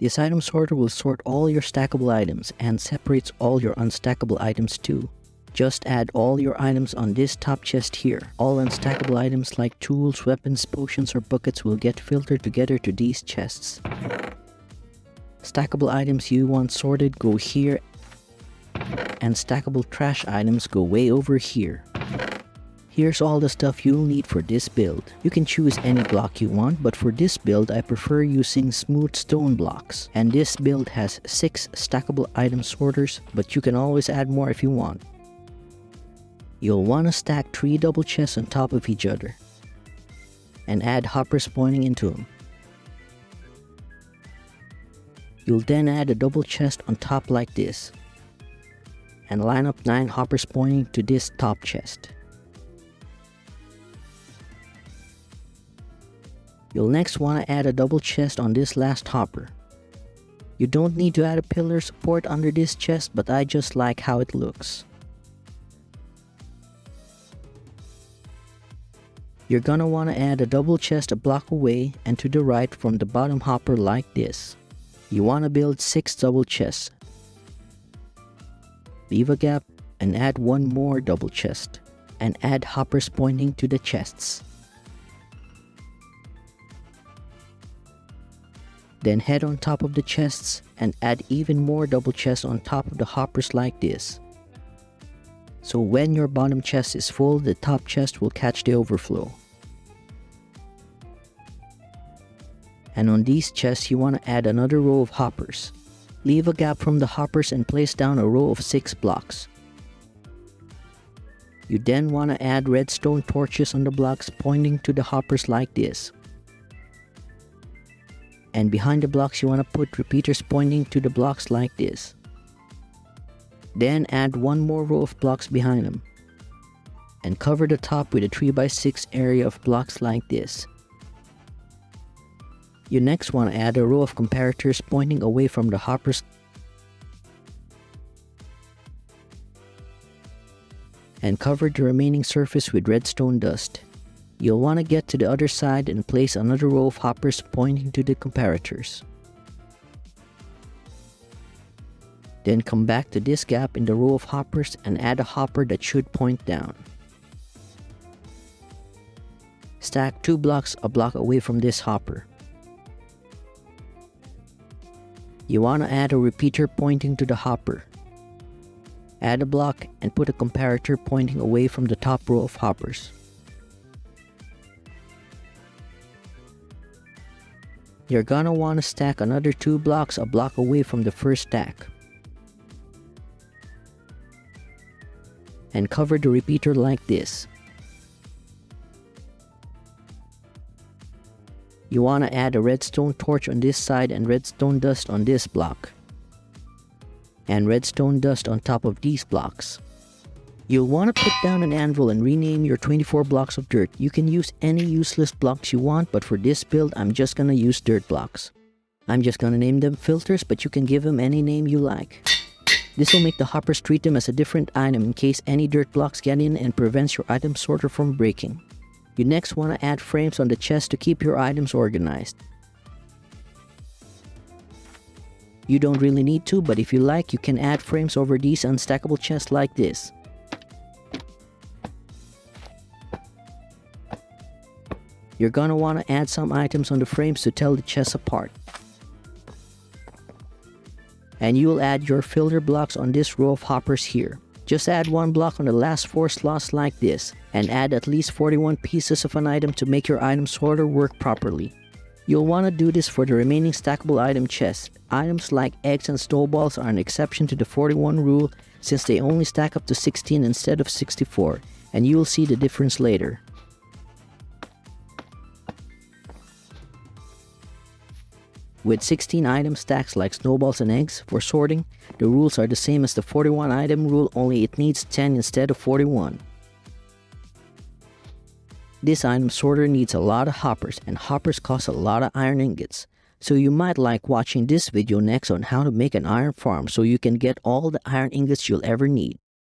This item sorter will sort all your stackable items and separates all your unstackable items too. Just add all your items on this top chest here. All unstackable items like tools, weapons, potions, or buckets will get filtered together to these chests. Stackable items you want sorted go here, and stackable trash items go way over here. Here's all the stuff you'll need for this build. You can choose any block you want, but for this build I prefer using smooth stone blocks. And this build has 6 stackable item sorters, but you can always add more if you want. You'll want to stack 3 double chests on top of each other, and add hoppers pointing into them. You'll then add a double chest on top like this, and line up 9 hoppers pointing to this top chest. You'll next want to add a double chest on this last hopper. You don't need to add a pillar support under this chest, but I just like how it looks. You're gonna want to add a double chest a block away and to the right from the bottom hopper like this. You want to build 6 double chests. Leave a gap and add 1 more double chest, and add hoppers pointing to the chests. Then head on top of the chests and add even more double chests on top of the hoppers like this. So when your bottom chest is full, the top chest will catch the overflow. And on these chests you want to add another row of hoppers. Leave a gap from the hoppers and place down a row of 6 blocks. You then want to add redstone torches on the blocks pointing to the hoppers like this. And behind the blocks you want to put repeaters pointing to the blocks like this. Then add 1 more row of blocks behind them, and cover the top with a 3x6 area of blocks like this. You next want to add a row of comparators pointing away from the hoppers, and cover the remaining surface with redstone dust. You'll want to get to the other side and place another row of hoppers pointing to the comparators. Then come back to this gap in the row of hoppers and add a hopper that should point down. Stack 2 blocks a block away from this hopper. You want to add a repeater pointing to the hopper. Add a block and put a comparator pointing away from the top row of hoppers. You're gonna want to stack another 2 blocks a block away from the first stack, and cover the repeater like this. You want to add a redstone torch on this side and redstone dust on this block, and redstone dust on top of these blocks. You'll want to put down an anvil and rename your 24 blocks of dirt. You can use any useless blocks you want, but for this build I'm just gonna use dirt blocks. I'm just gonna name them filters, but you can give them any name you like. This will make the hoppers treat them as a different item in case any dirt blocks get in, and prevents your item sorter from breaking. You next want to add frames on the chest to keep your items organized. You don't really need to, but if you like, you can add frames over these unstackable chests like this. You're gonna want to add some items on the frames to tell the chests apart. And you'll add your filter blocks on this row of hoppers here. Just add 1 block on the last 4 slots like this, and add at least 41 pieces of an item to make your item sorter work properly. You'll want to do this for the remaining stackable item chests. Items like eggs and snowballs are an exception to the 41 rule, since they only stack up to 16 instead of 64, and you'll see the difference later. With 16 item stacks like snowballs and eggs for sorting, the rules are the same as the 41 item rule, only it needs 10 instead of 41. This item sorter needs a lot of hoppers, and hoppers cost a lot of iron ingots. So you might like watching this video next on how to make an iron farm so you can get all the iron ingots you'll ever need.